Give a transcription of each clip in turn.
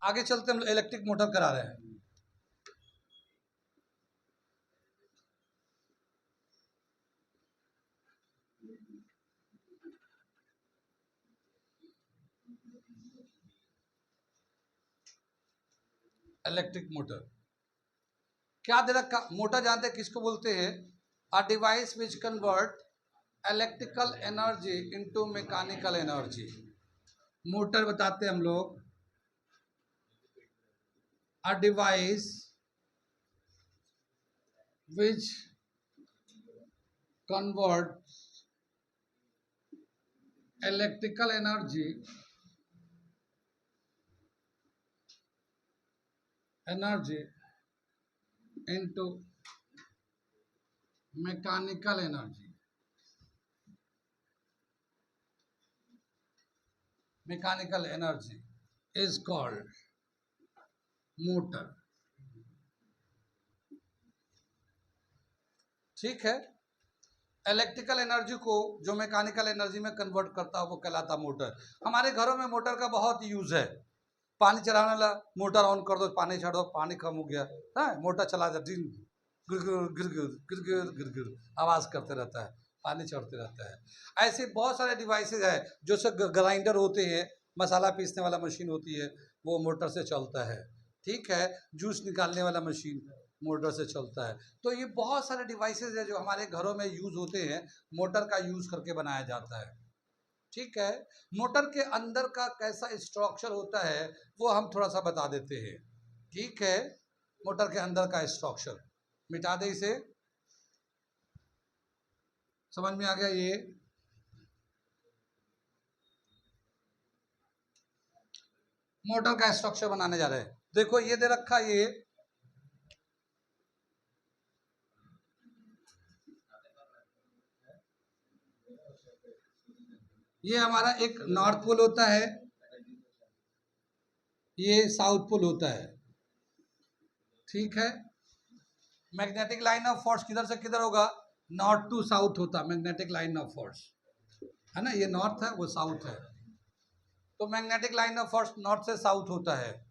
आगे चलते हम इलेक्ट्रिक मोटर करा रहे हैं। इलेक्ट्रिक मोटर क्या दे रखा? मोटर जानते हैं किसको बोलते हैं? A device which convert electrical energy into mechanical energy. Motor बताते हैं हम लोग, a device which convert electrical energy into mechanical energy। Mechanical energy is called motor। ठीक है, इलेक्ट्रिकल एनर्जी को जो मैकेनिकल एनर्जी में कन्वर्ट करता है वो कहलाता मोटर। हमारे घरों में मोटर का बहुत यूज है। पानी चलाने वाला मोटर ऑन कर दो, पानी छोड़ दो, पानी कम हो गया है, मोटर चला जाती गिर गिर गिर गिर गिर गिर गिर आवाज करते रहता है, पानी चढ़ते रहता है। ऐसे बहुत सारे डिवाइसेज है जो सब ग्राइंडर होते हैं, मसाला पीसने वाला मशीन होती है, वो मोटर से चलता है। ठीक है, जूस निकालने वाला मशीन मोटर से चलता है। तो ये बहुत सारे डिवाइसेज है जो हमारे घरों में यूज होते हैं, मोटर का यूज करके बनाया जाता है। ठीक है, मोटर के अंदर का कैसा स्ट्रक्चर होता है वो हम थोड़ा सा बता देते हैं। ठीक है, मोटर के अंदर का स्ट्रक्चर मिटा दे इसे, समझ में आ गया? ये मोटर का स्ट्रक्चर बनाने जा रहे हैं। देखो ये दे रखा, ये हमारा एक नॉर्थ पोल होता है, ये साउथ पोल होता है। ठीक है, मैग्नेटिक लाइन ऑफ फोर्स किधर से किधर होगा? नॉर्थ टू साउथ होता है मैग्नेटिक लाइन ऑफ फोर्स, है ना? ये नॉर्थ है, वो साउथ है, तो magnetic line of force north से साउथ होता है।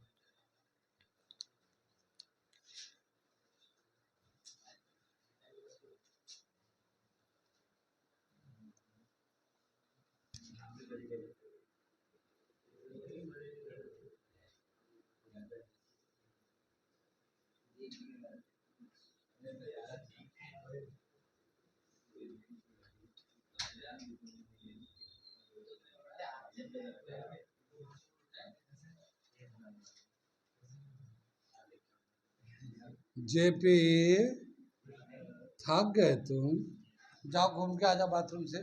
जेपी थक गए तुम, जाओ घूम के आ जाओ बाथरूम से,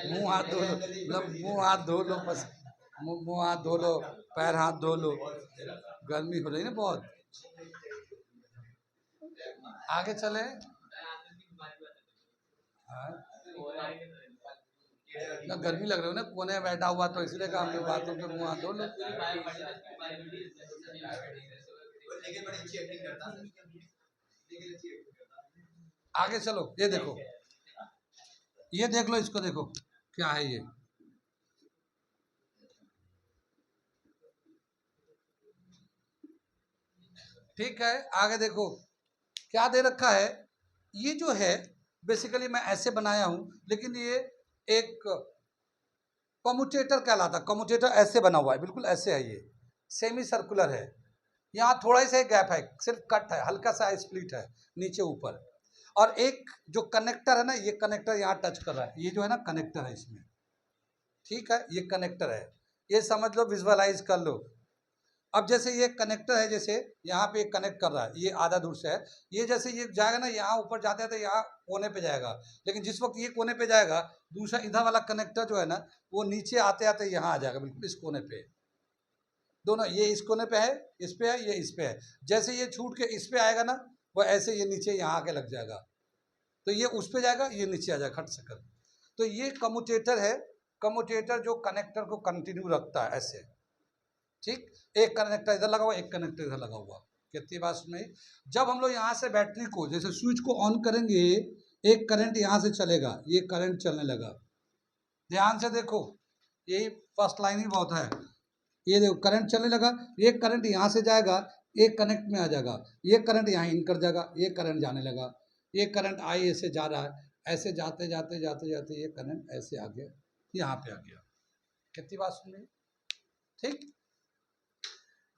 मुंह हाथ धो लो, मुंह हाथ धो लो, बस मुंह हाथ धो लो, पैर हाथ धो लो, गर्मी हो रही ना बहुत। आगे चले, ना गर्मी लग रही हो ना, कोने में बैठा हुआ तो इसलिए कहा हम बाथरूम से मुंह हाथ धो लो। आगे चलो, ये देखो, ये देख लो, इसको देखो क्या है ये। ठीक है, आगे देखो क्या दे रखा है। ये जो है बेसिकली मैं ऐसे बनाया हूं, लेकिन ये एक कम्यूटेटर कहलाता। कम्यूटेटर ऐसे बना हुआ है, बिल्कुल ऐसे है, ये सेमी सर्कुलर है, यहाँ थोड़ा सा गैप है, सिर्फ कट है, हल्का सा स्प्लिट है नीचे ऊपर। और एक जो कनेक्टर है ना, ये कनेक्टर यहाँ टच कर रहा है, ये जो है ना कनेक्टर है इसमें। ठीक है, ये कनेक्टर है, ये समझ लो, विजुअलाइज कर लो। अब जैसे ये कनेक्टर है, जैसे यहाँ पे कनेक्ट कर रहा है, ये आधा दूर से है, ये जैसे ये जाएगा ना, यहाँ ऊपर जाते हैं तो यहाँ कोने पे जाएगा, लेकिन जिस वक्त ये कोने पे जाएगा, दूसरा इधर वाला कनेक्टर जो है ना, वो नीचे आते आते यहाँ आ जाएगा, बिल्कुल इस कोने पे। दोनों, ये इस कोने पे है, इस पे है, ये इस पे है। जैसे ये छूट के इस पे आएगा ना, वो ऐसे ये नीचे यहाँ आके लग जाएगा, तो ये उस पे जाएगा, ये नीचे आ जाएगा, खट से कर। तो ये कम्यूटेटर है, कम्यूटेटर जो कनेक्टर को कंटिन्यू रखता है ऐसे। ठीक, एक कनेक्टर इधर लगा हुआ, एक कनेक्टर इधर लगा हुआ। कितनी बात सुनाई? जब हम लोग यहाँ से बैटरी को, जैसे स्विच को ऑन करेंगे, एक करंट यहाँ से चलेगा, ये करंट चलने लगा, ध्यान से देखो, यही फर्स्ट लाइन ही बहुत है। ये देखो करंट चलने लगा, ये करंट यहाँ से जाएगा, एक कनेक्ट में आ जाएगा, ये करंट यहाँ इन कर जाएगा, ये करंट जाने लगा, ये करंट आई ऐसे जा रहा है, ऐसे जाते जाते जाते जाते ये करंट ऐसे आ गया, यहाँ पे आ गया। कितनी बात सुन रही? ठीक,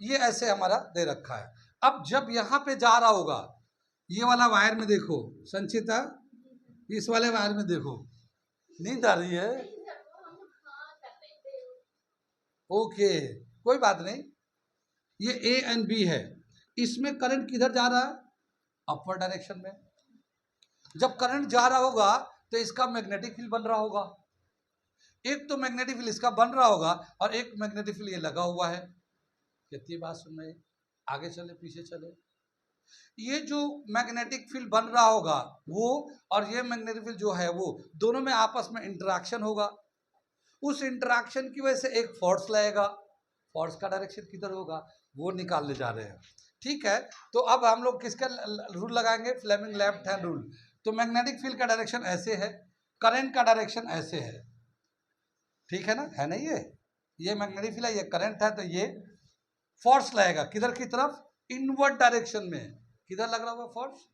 ये ऐसे हमारा दे रखा है। अब जब यहाँ पे जा रहा होगा, ये वाला वायर में देखो संचिता, इस वाले वायर में देखो, नींद आ रही है? ओके, कोई बात नहीं। ये ए एंड बी है, इसमें करंट किधर जा रहा है? अपवर्ड डायरेक्शन में। जब करंट जा रहा होगा तो इसका मैग्नेटिक फील्ड बन रहा होगा, एक तो मैग्नेटिक फील्ड इसका बन रहा होगा और एक मैग्नेटिक फील्ड ये लगा हुआ है। कितनी बात सुन रहे? आगे चले पीछे चले? ये जो मैग्नेटिक फील्ड बन रहा होगा वो और ये मैग्नेटिक फील्ड जो है वो दोनों में आपस में इंटरेक्शन होगा। उस इंटरेक्शन की वजह से एक फोर्स लगेगा, फोर्स का डायरेक्शन किधर होगा वो निकालने जा रहे हैं। ठीक है, तो अब हम लोग किसका रूल लगाएंगे? Fleming left hand rule. तो मैग्नेटिक फील्ड का डायरेक्शन ऐसे है, करंट का डायरेक्शन ऐसे है, ठीक है ना? है ना? ये मैग्नेटिक फील्ड है, ये करंट है, तो ये फोर्स लगेगा किधर की तरफ? इनवर्ड डायरेक्शन में। किधर लग रहा होगा फोर्स?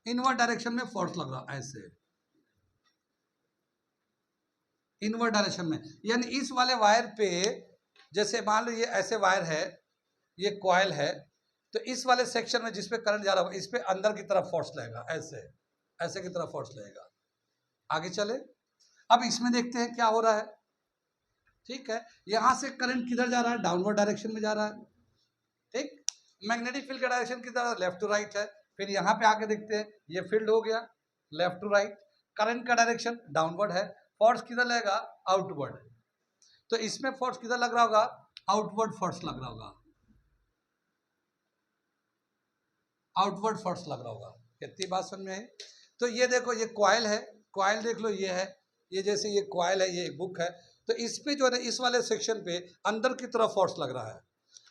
इनवर्ड डायरेक्शन में फोर्स लग रहा, ऐसे इनवर्ड डायरेक्शन में। यानी इस वाले वायर पे, जैसे मान लो ये ऐसे वायर है, ये कॉइल है, तो इस वाले सेक्शन में जिस पे करंट जा रहा होगा इस पे अंदर की तरफ फोर्स लगेगा, ऐसे ऐसे की तरफ फोर्स लगेगा। आगे चले, अब इसमें देखते हैं क्या हो रहा है। ठीक है, यहां से करंट किधर जा रहा है? डाउनवर्ड डायरेक्शन में जा रहा है। ठीक, मैग्नेटिक फील्ड का डायरेक्शन किधर? लेफ्ट टू राइट है। फिर यहाँ पे आके देखते हैं, ये फील्ड हो गया लेफ्ट टू राइट, करंट का डायरेक्शन डाउनवर्ड है, फोर्स किधर लगेगा? आउटवर्ड। तो इसमें फोर्स किधर लग रहा होगा? आउटवर्ड फोर्स लग रहा होगा, आउटवर्ड फोर्स लग रहा होगा। कितनी बात समझ में आई? तो ये देखो, ये कॉइल है, कॉइल देख लो, ये है, ये जैसे ये कॉइल है, ये बुक है, तो इस पे जो है ना, इस वाले सेक्शन पे अंदर की तरफ फोर्स लग रहा है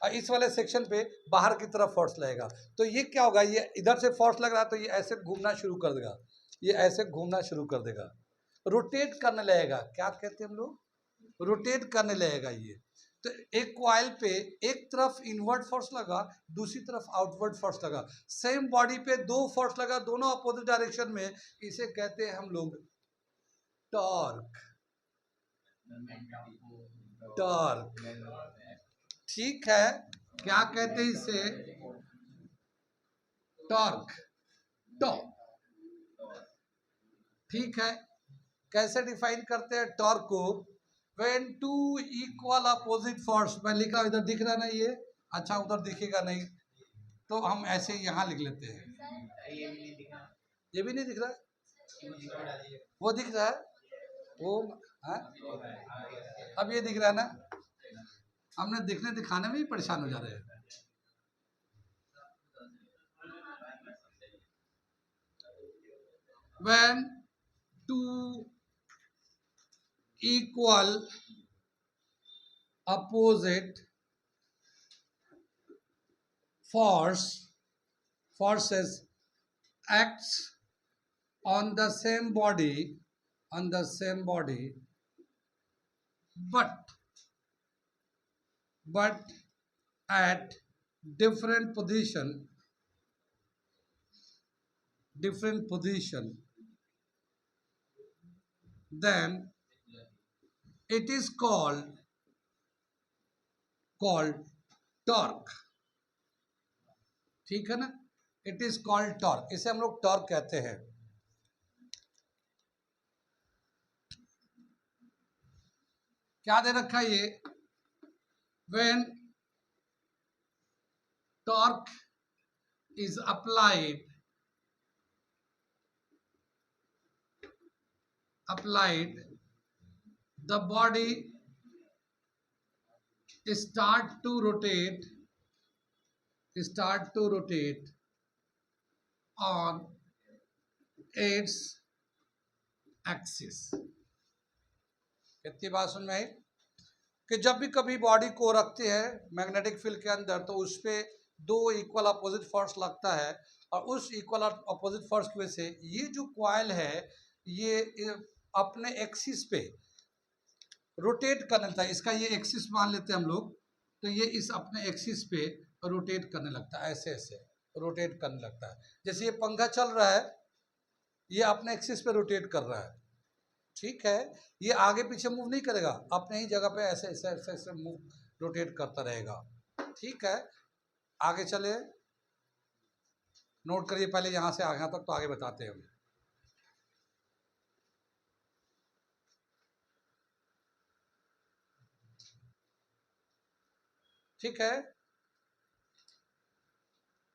और इस वाले सेक्शन पे बाहर की तरफ फोर्स लगेगा। तो ये क्या होगा? ये इधर से फोर्स लग रहा है तो ये ऐसे घूमना शुरू कर देगा, ये ऐसे घूमना शुरू कर देगा, रोटेट करने लगेगा। क्या कहते हैं हम लोग? रोटेट करने लगेगा ये। तो एक कॉइल पे एक तरफ इनवर्ड फोर्स लगा, दूसरी तरफ आउटवर्ड फोर्स लगा, सेम बॉडी पे दो फोर्स लगा, दोनों अपोजिट डायरेक्शन में। इसे कहते हैं हम लोग टॉर्क, टॉर्क। ठीक है, क्या कहते हैं इसे? Torque, torque. ठीक है, कैसे डिफाइन करते हैं टॉर्क को? When two equal opposite force, मैं लिख रहा हूँ, इधर दिख रहा नहीं ये? अच्छा, उधर दिखेगा नहीं तो हम ऐसे यहाँ लिख लेते हैं। ये भी नहीं दिख रहा? वो दिख रहा है वो, है? अब ये दिख रहा है ना? हमने दिखने दिखाने में ही परेशान हो जा रहे हैं। When two equal opposite forces acts on the same body, but at different position, then it is called torque। ठीक है ना? इट इज कॉल्ड टॉर्क, इसे हम लोग टॉर्क कहते हैं। क्या दे रखा है ये? When torque is applied the body start to rotate on its axis। कितनी बात सुन में आई? कि जब भी कभी बॉडी को रखते हैं मैग्नेटिक फील्ड के अंदर तो उस पर दो इक्वल अपोजिट फोर्स लगता है और उस इक्वल अपोजिट फोर्स की वजह से ये जो कॉइल है ये अपने एक्सिस पे रोटेट करने लगता है। इसका ये एक्सिस मान लेते हैं हम लोग, तो ये इस अपने एक्सिस पे रोटेट करने लगता है, ऐसे ऐसे रोटेट करने लगता है। जैसे ये पंखा चल रहा है, ये अपने एक्सिस पे रोटेट कर रहा है, ठीक है। ये आगे पीछे मूव नहीं करेगा, अपने ही जगह पे ऐसे ऐसे ऐसे ऐसे मूव रोटेट करता रहेगा, ठीक है। आगे चले, नोट करिए, पहले यहाँ से आगे तक तो आगे बताते हैं हम। ठीक है,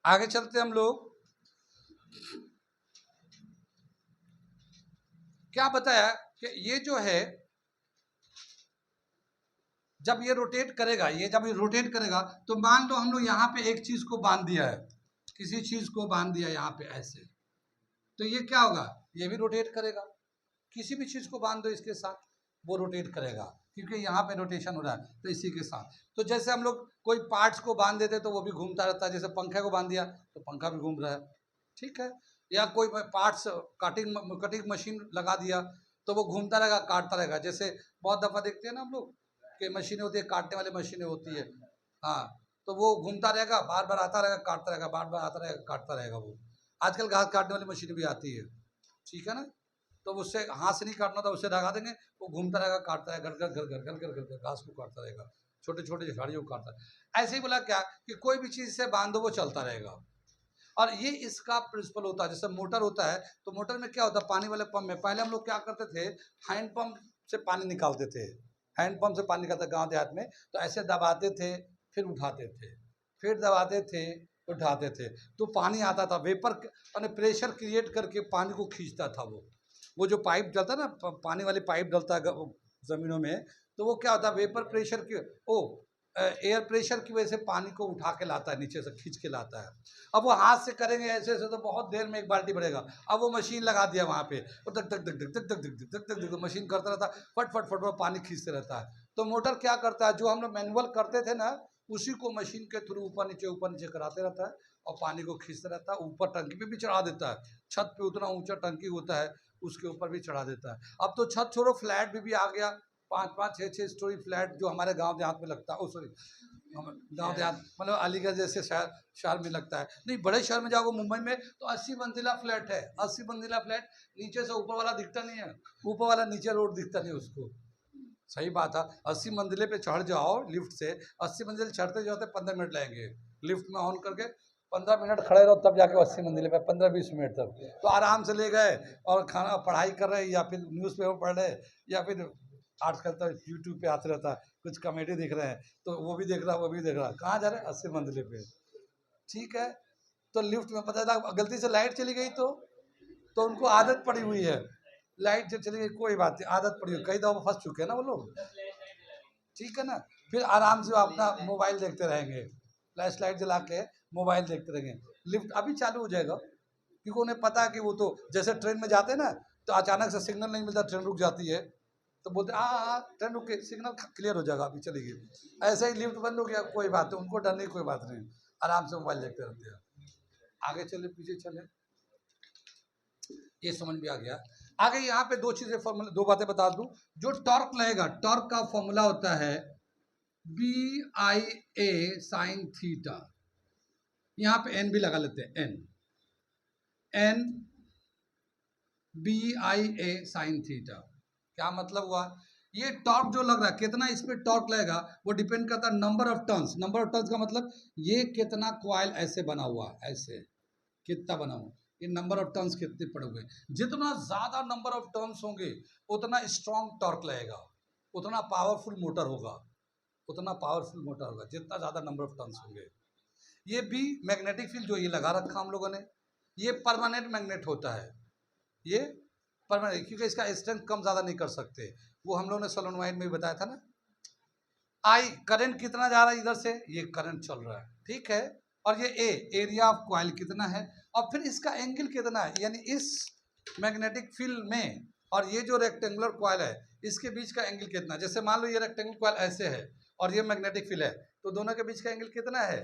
आगे चलते हम लोग। क्या बताया कि ये जो है जब ये रोटेट करेगा, ये जब ये रोटेट करेगा तो मान लो हम लोग यहाँ पे एक चीज को बांध दिया है, किसी चीज को बांध दिया यहाँ पे ऐसे, तो ये क्या होगा, ये भी रोटेट करेगा। किसी भी चीज को बांध दो इसके साथ, वो रोटेट करेगा, क्योंकि यहाँ पे रोटेशन हो रहा है, तो इसी के साथ। तो जैसे हम लोग कोई पार्ट्स को बांध देते तो वो भी घूमता रहता है, जैसे पंखे को बांध दिया तो पंखा भी घूम रहा है, ठीक है। या कोई पार्ट्स कटिंग मशीन लगा दिया तो वो घूमता रहेगा, काटता रहेगा। जैसे बहुत दफा देखते हैं ना हम लोग कि मशीनें होती है, काटने वाली मशीनें होती है, हाँ, तो वो घूमता रहेगा, बार बार आता रहेगा, काटता रहेगा, बार बार आता रहेगा, काटता रहेगा। वो आजकल घास काटने वाली मशीन भी आती है, ठीक है ना। तो उससे हाथ से नहीं काटना था, उससे लगा देंगे, वो घूमता रहेगा, काटता है, घर घर घर घर घर घर घर घर घास को काटता रहेगा, छोटे छोटे झाड़ियों को काटता है। ऐसे ही बोला क्या कि कोई भी चीज से बांधो वो चलता रहेगा। और ये इसका प्रिंसिपल होता है। जैसे मोटर होता है, तो मोटर में क्या होता है, पानी वाले पंप में पहले हम लोग क्या करते थे, हैंड पंप से पानी निकालते थे, हैंड पंप से पानी निकालते गाँव देहात में, तो ऐसे दबाते थे, फिर उठाते थे, फिर दबाते थे, उठाते थे, तो पानी आता था, वेपर यानी प्रेशर क्रिएट करके पानी को खींचता था। वो जो पाइप डलता है ना, पानी वाली पाइप डलता है जमीनों में, तो वो क्या होता है, वेपर प्रेशर की एयर प्रेशर की वजह से पानी को उठा के लाता है, नीचे से खींच के लाता है। अब वो हाथ से करेंगे ऐसे ऐसे तो बहुत देर में एक बाल्टी भरेगा। अब वो मशीन लगा दिया वहाँ पे, और धक धक धक धक धक धक धक धक धक मशीन करता रहता है, फट फट फट पानी खींचते रहता है। तो मोटर क्या करता है, जो हम लोग मैनुअल करते थे ना, उसी को मशीन के थ्रू ऊपर नीचे कराते रहता है, और पानी को खींचता रहता है, ऊपर टंकी पे भी चढ़ा देता है। छत पे उतना ऊंचा टंकी होता है, उसके ऊपर भी चढ़ा देता है। अब तो छत छोड़ो, फ्लैट भी आ गया, 5-5 6-6 स्टोरी फ्लैट जो हमारे गांव देहात में लगता है। ओ सॉरी, गांव देहात मतलब अलीगढ़ जैसे शहर में लगता है। नहीं, बड़े शहर में जाओ, मुंबई में तो 80 मंजिला फ्लैट है, 80 मंजिला फ्लैट, नीचे से ऊपर वाला दिखता नहीं है, ऊपर वाला नीचे रोड दिखता नहीं उसको। सही बात है, 80 मंजिले पे चढ़ जाओ लिफ्ट से, 80 मंजिल चढ़ते जाते 15 मिनट लगेंगे, लिफ्ट में ऑन करके 15 मिनट खड़े रहो, तब जाके 80 मंजिले पे 15-20 मिनट तक तो आराम से ले गए। और खाना पढ़ाई कर रहे, या फिर न्यूज़पेपर पढ़ रहे, या फिर आजकल तो यूट्यूब पे आते रहता है, कुछ कॉमेडी देख रहे हैं, तो वो भी देख रहा, वो भी देख रहा, कहाँ जा रहे हैं, 80 मंजिले पे, ठीक है। तो लिफ्ट में पता था गलती से लाइट चली गई, तो उनको आदत पड़ी हुई है, लाइट जब चली गई कोई बात नहीं, आदत पड़ी हुई, कई दफा फंस चुके हैं ना वो लोग, ठीक है ना। फिर आराम से अपना मोबाइल देखते रहेंगे, फ्लैश लाइट जला के मोबाइल देखते रहेंगे। लिफ्ट अभी चालू हो जाएगा, क्योंकि उन्हें पता है कि वो तो जैसे ट्रेन में जाते हैं ना, तो अचानक से सिग्नल नहीं मिलता, ट्रेन रुक जाती है, तो बोलते हाँ हाँ ट्रेन रुक गई, सिग्नल क्लियर हो जाएगा, अभी चलेगी। ऐसे ही लिफ्ट बंद हो गया, कोई बात नहीं, उनको डरने की कोई बात नहीं, आराम से मोबाइल देखते रहते हैं। आगे चले पीछे चले, ये समझ में आ गया। आगे यहाँ पे दो चीजें फॉर्मूला, दो बातें बता दूं। जो टॉर्क लगेगा, टॉर्क का फॉर्मूला होता है BIA साइन थीटा, यहाँ पे एन भी लगा लेते हैं, एन BIA साइन थीटा। क्या मतलब हुआ, ये टॉर्क जो लग रहा है, कितना इस पे टॉर्क लगेगा, वो डिपेंड करता है number of turns. Number of turns का मतलब ये कितना कॉइल ऐसे बना हुआ, ऐसे कितना बना हुआ, ये नंबर ऑफ टर्न्स कितने पड़े हुए। जितना ज्यादा नंबर ऑफ टर्न्स होंगे उतना स्ट्रॉन्ग टॉर्क लगेगा, उतना पावरफुल मोटर होगा, उतना पावरफुल मोटर होगा, जितना ज्यादा नंबर ऑफ टर्न्स होंगे। ये भी मैग्नेटिक फील्ड जो ये लगा रखा हम लोगों ने, ये परमानेंट मैग्नेट होता है, ये परमानेंट, क्योंकि इसका स्ट्रेंथ कम ज्यादा नहीं कर सकते। वो हम लोगों ने सोलेनोइड में भी बताया था ना। आई करंट कितना जा रहा है इधर से, ये करंट चल रहा है, ठीक है। और ये एरिया ऑफ कॉइल कितना है, और फिर इसका एंगल कितना है, यानी इस मैग्नेटिक फील्ड में और ये जो रेक्टेंगुलर कॉइल है इसके बीच का एंगल कितना। जैसे मान लो ये रेक्टेंगुलर कॉइल ऐसे है और ये मैग्नेटिक फील्ड है, तो दोनों के बीच का एंगल कितना है,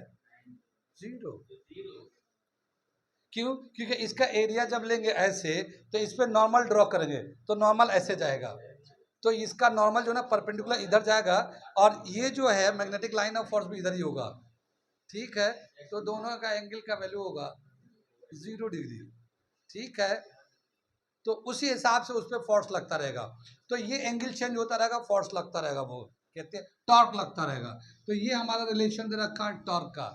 0। क्यों? क्योंकि इसका एरिया जब लेंगे ऐसे तो इस पर नॉर्मल ड्रॉ करेंगे तो नॉर्मल ऐसे जाएगा, तो इसका नॉर्मल जो है ना परपेंडिकुलर इधर जाएगा और ये जो है मैग्नेटिक लाइन ऑफ फोर्स भी इधर ही होगा। ठीक है, तो दोनों का एंगल का वैल्यू होगा 0 डिग्री। ठीक है, तो उसी हिसाब से उस पर फोर्स लगता रहेगा, तो ये एंगल चेंज होता रहेगा, फोर्स लगता रहेगा, वो कहते हैं टॉर्क लगता रहेगा। तो ये हमारा रिलेशन दे रखा है टॉर्क का।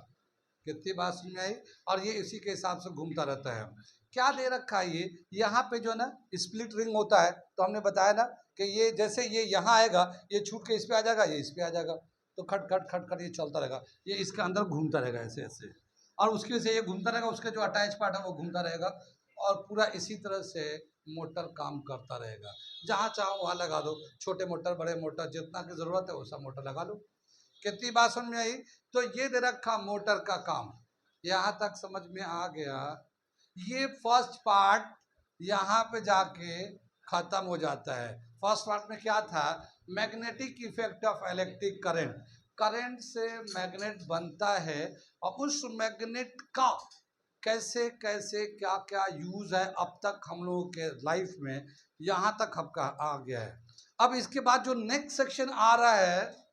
कितनी बात समझ में आई? और ये इसी के हिसाब से घूमता रहता है। क्या दे रखा है ये, यहाँ पे जो है ना स्प्लिट रिंग होता है, तो हमने बताया ना कि ये जैसे ये यहाँ आएगा, ये छूट के इस पे आ जाएगा, ये इस पे आ जाएगा, तो खट खट खट खट ये चलता रहेगा, ये इसके अंदर घूमता रहेगा ऐसे ऐसे, और उसकी वजह से ये घूमता रहेगा, उसका जो अटैच पार्ट है वो घूमता रहेगा, और पूरा इसी तरह से मोटर काम करता रहेगा। जहाँ चाहो वहाँ लगा दो, छोटे मोटर बड़े मोटर जितना की जरूरत है वैसा मोटर लगा लो। कितनी बात समझ में आई? तो ये दे रखा मोटर का काम, यहाँ तक समझ में आ गया। ये फर्स्ट पार्ट यहाँ पे जाके खत्म हो जाता है। फर्स्ट पार्ट में क्या था? Magnetic effect of electric current, current से मैग्नेट बनता है और उस मैग्नेट का कैसे कैसे क्या क्या यूज है अब तक हम लोगों के लाइफ में, यहाँ तक आपका आ गया है। अब इसके बाद जो नेक्स्ट सेक्शन आ रहा है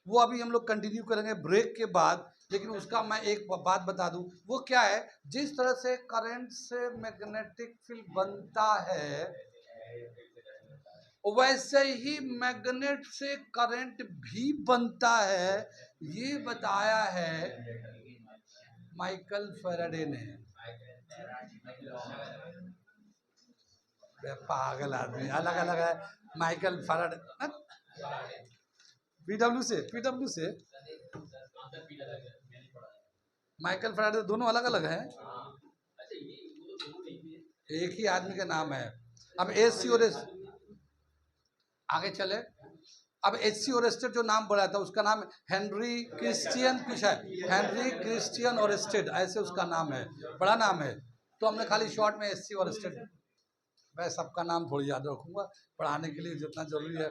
वो अभी हम लोग कंटिन्यू करेंगे ब्रेक के बाद, लेकिन उसका मैं एक बात बता दूं, वो क्या है, जिस तरह से करंट से मैग्नेटिक फील्ड बनता है वैसे ही मैग्नेट से करंट भी बनता है, ये बताया है माइकल फैराडे ने। पागल आदमी, अलग अलग है माइकल फैराडे, पीडब्ल्यू से माइकल फैराडे, दोनों अलग अलग हैं, एक ही आदमी का नाम है। अब एससी और आगे चले, अब एचसी ओरेस्टेड जो नाम बोला था उसका नाम हेनरी क्रिश्चियन कुछ है, हेनरी क्रिश्चियन ओरेस्टेड ऐसे उसका नाम है, बड़ा नाम है, तो हमने खाली शॉर्ट में एचसी ओरेस्टेड, मैं सबका नाम थोड़ी याद रखूंगा पढ़ाने के लिए जितना जरूरी है।